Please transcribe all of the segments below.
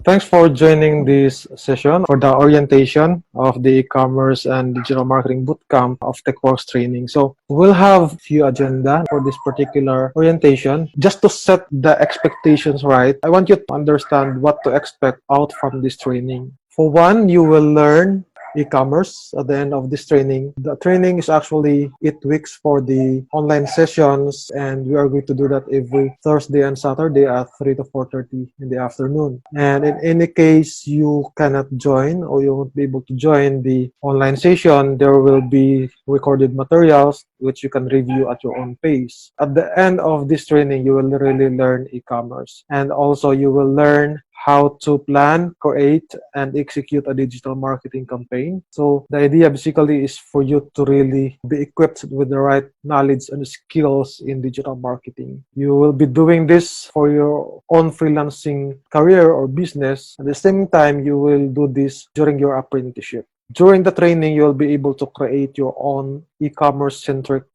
Thanks for joining this session for the orientation of the e-commerce and digital marketing bootcamp of TechWorks training. So we'll have a few agenda for this particular orientation. Just to set the expectations right, I want you to understand what to expect out from this training. For one, you will learn e-commerce at the end of this training. The training is actually 8 weeks for the online sessions, and we are going to do that every Thursday and Saturday at 3 to 4:30 in the afternoon. And in any case you cannot join or you won't be able to join the online session, there will be recorded materials which you can review at your own pace. At the end of this training, you will really learn e-commerce, and also you will learn how to plan, create, and execute a digital marketing campaign. So the idea basically is for you to really be equipped with the right knowledge and skills in digital marketing. You will be doing this for your own freelancing career or business. At the same time, you will do this during your apprenticeship. During the training, you'll be able to create your own e-commerce centric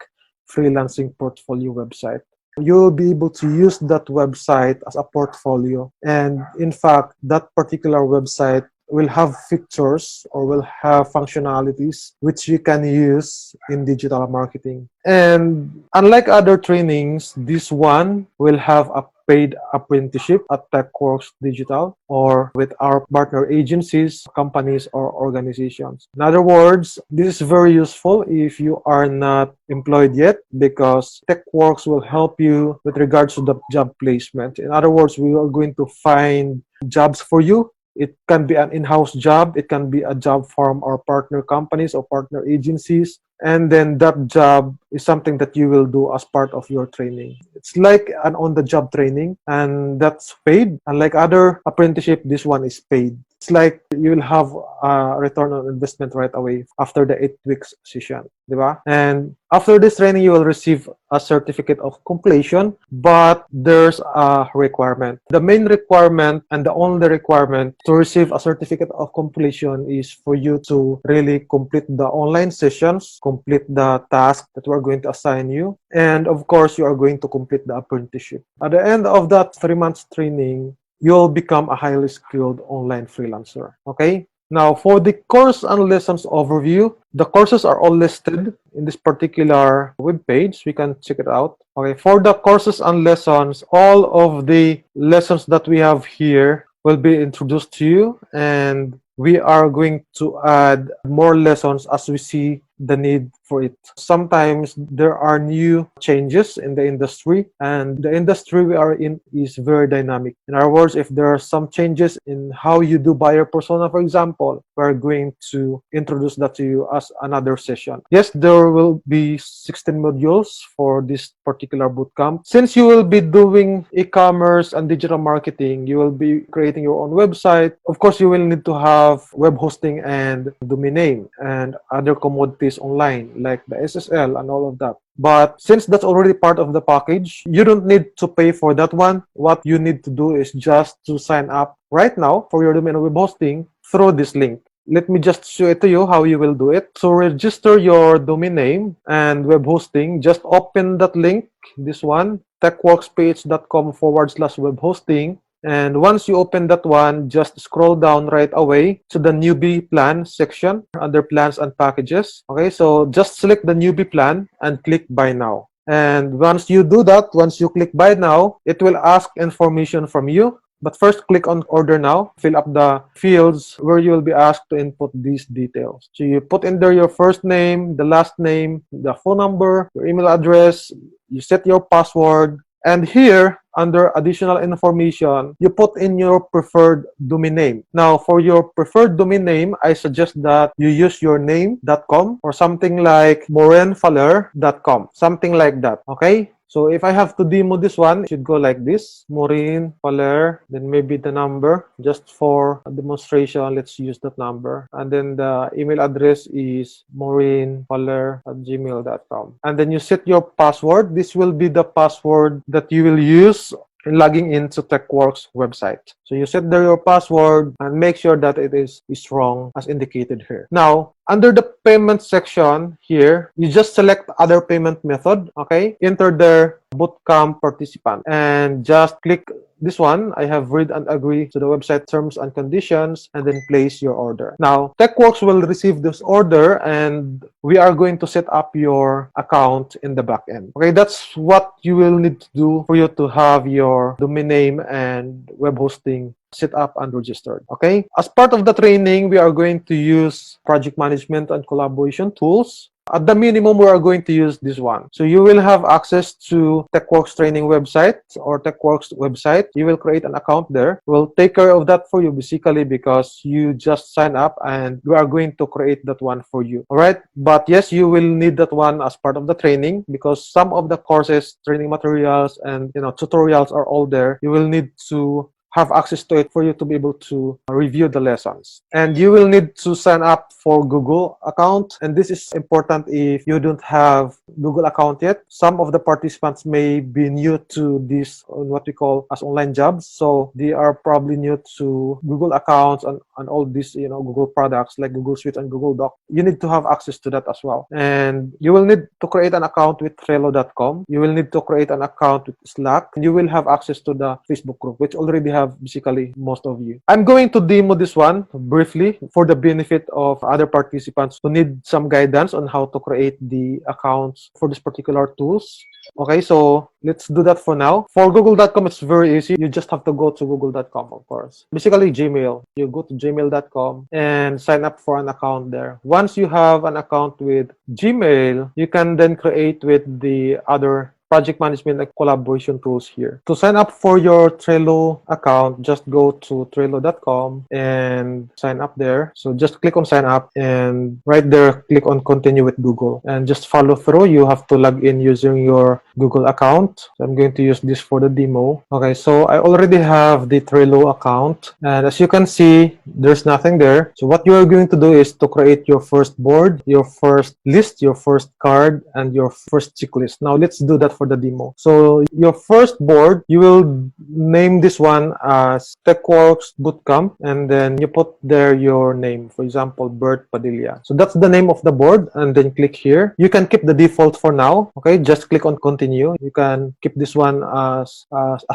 freelancing portfolio website. You'll be able to use that website as a portfolio. And in fact, that particular website will have features or will have functionalities which you can use in digital marketing. And unlike other trainings, this one will have a paid apprenticeship at TechWorks Digital or with our partner agencies, companies, or organizations. In other words, this is very useful if you are not employed yet, because TechWorks will help you with regards to the job placement. In other words, we are going to find jobs for you. It can be an in-house job. It can be a job from our partner companies or partner agencies. And then that job is something that you will do as part of your training. It's like an on-the-job training, and that's paid. Unlike other apprenticeship, this one is paid. It's like you'll have a return on investment right away after the 8 weeks session, diba? And after this training, you will receive a certificate of completion, but there's a requirement. The main requirement and the only requirement to receive a certificate of completion is for you to really complete the online sessions, complete the task that we're going to assign you, and of course, you are going to complete the apprenticeship. At the end of that 3 months training, you'll become a highly skilled online freelancer. Okay? Now, for the course and lessons overview, the courses are all listed in this particular web page. We can check it out. Okay, for the courses and lessons, all of the lessons that we have here will be introduced to you, and we are going to add more lessons as we see the need for it. Sometimes there are new changes in the industry, and the industry we are in is very dynamic. In other words, if there are some changes in how you do buyer persona, for example, we're going to introduce that to you as another session. Yes, there will be 16 modules for this particular bootcamp. Since you will be doing e-commerce and digital marketing, you will be creating your own website. Of course, you will need to have web hosting and domain name and other commodities online like the SSL and all of that. But since that's already part of the package, you don't need to pay for that one. What you need to do is just to sign up right now for your domain web hosting through this link. Let me just show it to you how you will do it. So register your domain name and web hosting. Just open that link, this one, techworkspage.com/web hosting. And once you open that one, just scroll down right away to the newbie plan section under plans and packages. Okay, so just select the newbie plan and click buy now. And once you do that, once you click buy now, it will ask information from you. But first, click on order now. Fill up the fields where you will be asked to input these details. So you put in there your first name, the last name, the phone number, your email address, you set your password. And here, under additional information, you put in your preferred domain name. Now, for your preferred domain name, I suggest that you use your name.com or something like morenfaller.com, something like that, okay? So if I have to demo this one, it should go like this, Maureen Faller, then maybe the number. Just for a demonstration, let's use that number. And then the email address is maureenfaller@gmail.com. And then you set your password. This will be the password that you will use in logging into TechWorks website. So you set there your password and make sure that it is strong as indicated here. Now, under the payment section here, you just select other payment method, okay? Enter their bootcamp participant and just click this one. I have read and agree to the website terms and conditions, and then place your order. Now, TechWorks will receive this order, and we are going to set up your account in the back end. Okay, that's what you will need to do for you to have your domain name and web hosting set up and registered. Okay, as part of the training, we are going to use project management and collaboration tools. At the minimum, we are going to use this one. So you will have access to TechWorks training website or TechWorks website. You will create an account there. We'll take care of that for you basically because you just sign up and we are going to create that one for you. All right. But yes, you will need that one as part of the training because some of the courses, training materials, and tutorials are all there. You will need to have access to it for you to be able to review the lessons. And you will need to sign up for Google account. And this is important if you don't have Google account yet. Some of the participants may be new to this, what we call as online jobs. So they are probably new to Google accounts and all these, Google products like Google Suite and Google Doc. You need to have access to that as well. And you will need to create an account with Trello.com. You will need to create an account with Slack. And you will have access to the Facebook group, which already have basically most of you. I'm going to demo this one briefly for the benefit of other participants who need some guidance on how to create the accounts for this particular tools. Okay, so let's do that for now. For Google.com, it's very easy. You just have to go to Google.com, of course. Basically, Gmail. You go to gmail.com and sign up for an account there. Once you have an account with Gmail, you can then create with the other project management and collaboration tools here. To sign up for your Trello account, just go to Trello.com and sign up there. So just click on sign up and right there, click on continue with Google and just follow through. You have to log in using your Google account. So I'm going to use this for the demo. Okay, so I already have the Trello account and as you can see, there's nothing there. So what you are going to do is to create your first board, your first list, your first card, and your first checklist. Now let's do that for the demo. So your first board, you will name this one as TechWorks Bootcamp, and then you put there your name, for example, Bert Padilla. So that's the name of the board, and then click here. You can keep the default for now. Okay, just click on continue. You can keep this one as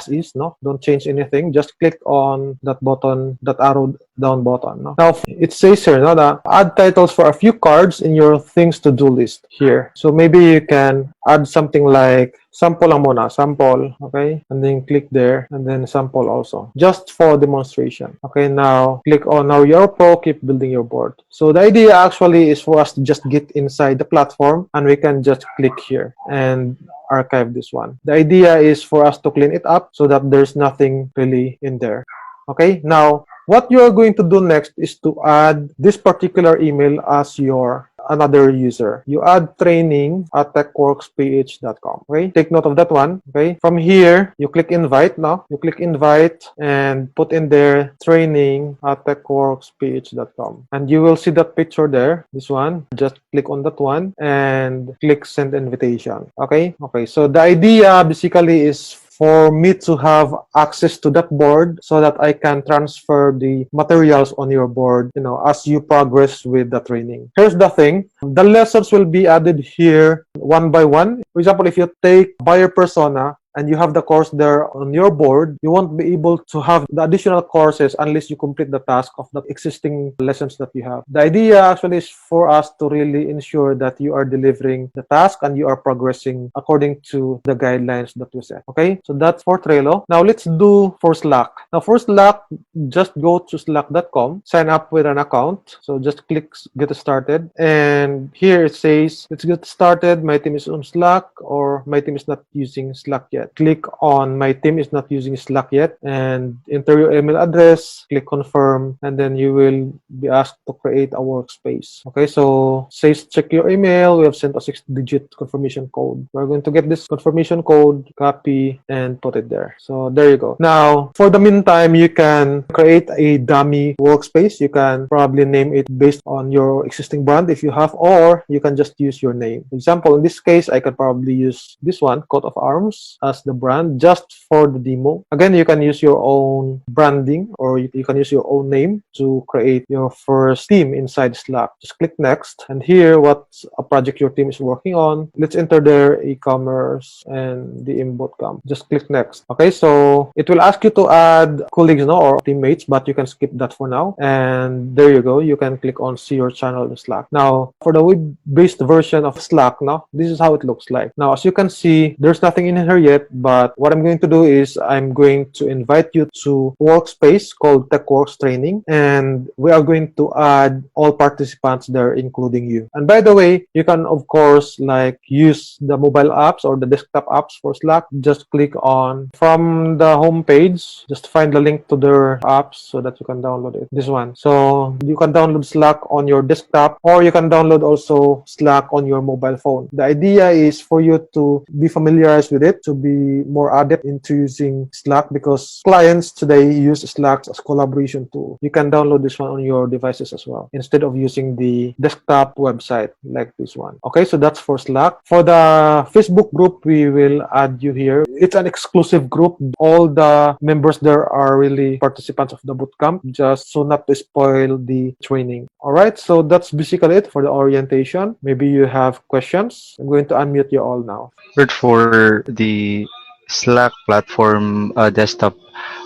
is. No, don't change anything. Just click on that button, that arrow down button. No? Now it says here, no, that add titles for a few cards in your things to do list here. So maybe you can add something like sample lang muna, sample, okay? And then click there, and then sample also, just for demonstration. Okay, now click on now you're pro, keep building your board. So the idea actually is for us to just get inside the platform, and we can just click here and archive this one. The idea is for us to clean it up so that there's nothing really in there. Okay, now what you are going to do next is to add this particular email as your another user. You add training@techworksph.com. Okay, take note of that one. Okay, from here you click invite. Now you click invite and put in there training@techworksph.com, and you will see that picture there. This one, just click on that one and click send invitation. Okay, so the idea basically is for me to have access to that board so that I can transfer the materials on your board, as you progress with the training. Here's the thing. The lessons will be added here one by one. For example, if you take buyer persona, and you have the course there on your board, you won't be able to have the additional courses unless you complete the task of the existing lessons that you have. The idea actually is for us to really ensure that you are delivering the task and you are progressing according to the guidelines that we set. Okay, so that's for Trello. Now let's do for Slack. Now for Slack, just go to slack.com, sign up with an account. So just click get started, and here it says let's get started. My team is on Slack, or my team is not using Slack yet. Click on my team is not using Slack yet and enter your email address, click confirm, and then you will be asked to create a workspace. Okay, so says check your email. We have sent a 6-digit confirmation code. We're going to get this confirmation code, copy, and put it there. So there you go. Now, for the meantime, you can create a dummy workspace. You can probably name it based on your existing brand if you have, or you can just use your name. For example, in this case, I could probably use this one, coat of arms, as as the brand just for the demo. Again, you can use your own branding or you can use your own name to create your first team inside Slack. Just click next, and here what's a project your team is working on. Let's enter their e-commerce and the Bootcamp. Just click next. Okay, so it will ask you to add colleagues, no, or teammates, but you can skip that for now. And there you go. You can click on see your channel in Slack. Now, for the web-based version of Slack, now this is how it looks like. Now, as you can see, there's nothing in here yet, but what I'm going to do is I'm going to invite you to workspace called TechWorks Training, and we are going to add all participants there, including you. And by the way, you can of course like use the mobile apps or the desktop apps for Slack. Just click on from the home page, just find the link to their apps so that you can download it. This one. So you can download Slack on your desktop, or you can download also Slack on your mobile phone. The idea is for you to be familiarized with it, to be more adept into using Slack, because clients today use Slack as collaboration tool. You can download this one on your devices as well, instead of using the desktop website like this one. Okay, so that's for Slack. For the Facebook group, we will add you here. It's an exclusive group. All the members there are really participants of the bootcamp, just so not to spoil the training. All right, so that's basically it for the orientation. Maybe you have questions. I'm going to unmute you all now. Bert, for the Slack platform desktop,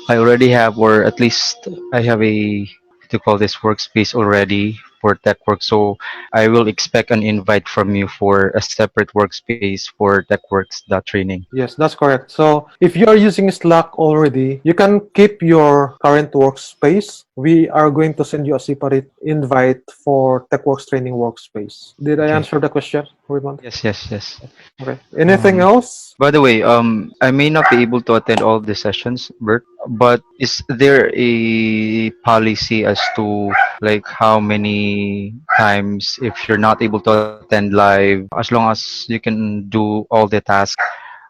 I already have, or at least I have a, to call this workspace already for TechWorks. So I will expect an invite from you for a separate workspace for TechWorks.training. Yes, that's correct. So if you are using Slack already, you can keep your current workspace. We are going to send you a separate invite for TechWorks Training Workspace. Did I Okay. answer the question, Raymond? Yes. Okay. Anything else? By the way, I may not be able to attend all the sessions, Bert, but is there a policy as to like how many times if you're not able to attend live, as long as you can do all the tasks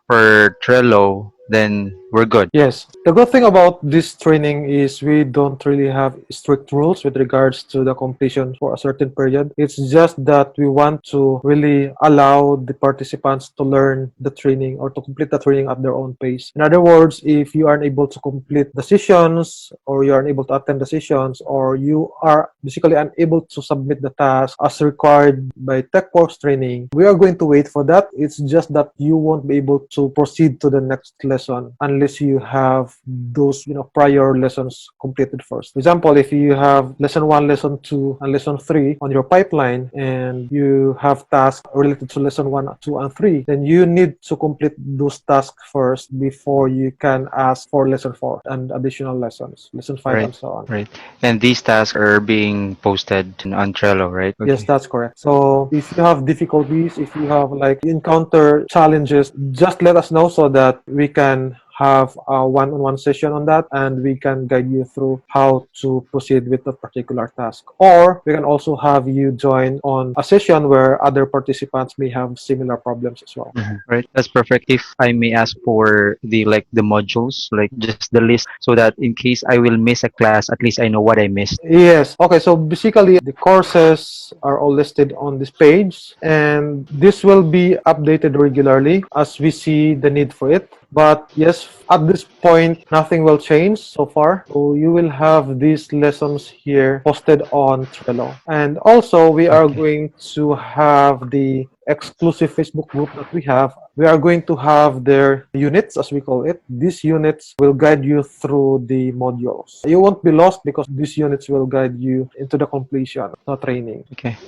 per Trello, then we're good. Yes. The good thing about this training is we don't really have strict rules with regards to the completion for a certain period. It's just that we want to really allow the participants to learn the training or to complete the training at their own pace. In other words, if you aren't able to complete the sessions, or you aren't able to attend the sessions, or you are basically unable to submit the task as required by TechWorks training, we are going to wait for that. It's just that you won't be able to proceed to the next lesson unless you have those prior lessons completed first. For example, if you have lesson 1, lesson 2, and lesson 3 on your pipeline, and you have tasks related to lesson 1, 2, and 3, then you need to complete those tasks first before you can ask for lesson 4 and additional lessons, lesson 5, Right, and so on. right. And these tasks are being posted on Trello, right? Yes, Okay. that's correct. So if you have difficulties, if you have encounter challenges, just let us know so that we can have a one-on-one session on that, and we can guide you through how to proceed with that particular task. Or we can also have you join on a session where other participants may have similar problems as well. Right, that's perfect. If I may ask for the modules, like just the list, so that in case I will miss a class, at least I know what I missed. Yes. Okay, so basically the courses are all listed on this page, and this will be updated regularly as we see the need for it. But yes, at this point, nothing will change so far. So you will have these lessons here posted on Trello. And also, we are Okay. going to have the exclusive Facebook group that we have. We are going to have their units, as we call it. These units will guide you through the modules. You won't be lost because these units will guide you into the completion of the training. Okay.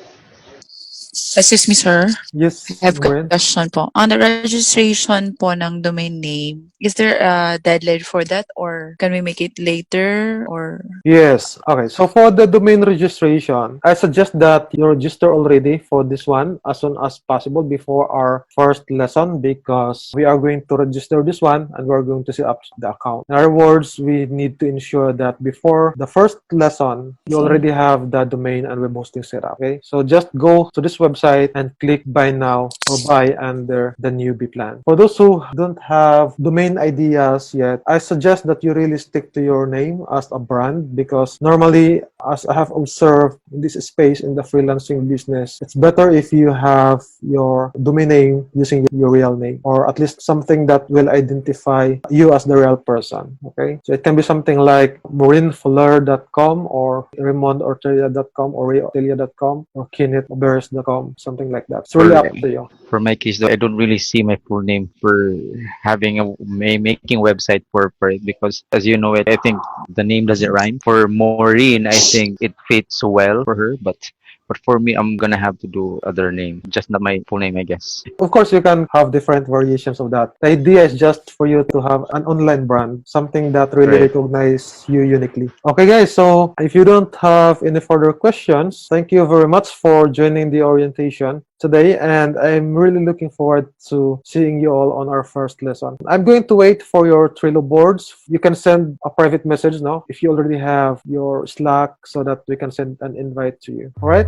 Excuse me, sir. Yes, I have a Gwen? question po. On the registration po ng domain name, is there a deadline for that, or can we make it later, or? Yes. Okay. So for the domain registration, I suggest that you register already for this one as soon as possible before our first lesson, because we are going to register this one and we're going to set up the account. In other words, we need to ensure that before the first lesson, you already have the domain and web hosting set up. Okay. So just go to this website website and click buy now or buy under the newbie plan. For those who don't have domain ideas yet, I suggest that you really stick to your name as a brand, because normally, as I have observed in this space in the freelancing business, it's better if you have your domain name using your real name, or at least something that will identify you as the real person. Okay, so it can be something like maureenfuller.com or raymondortelia.com or rayortelia.com or kennethbears.com, something like that. It's really For up to you. for my case though, I don't really see my full name for having making website for it, because as you know it, I think the name doesn't rhyme. For Maureen, I think it fits well for her, but for me, I'm gonna have to do other name, just not my full name, I guess. Of course, you can have different variations of that. The idea is just for you to have an online brand, something that really Right. recognizes you uniquely. Okay, guys, so if you don't have any further questions, thank you very much for joining the orientation today, and I'm really looking forward to seeing you all on our first lesson. I'm going to wait for your Trello boards. You can send a private message now if you already have your Slack, so that we can send an invite to you. All right?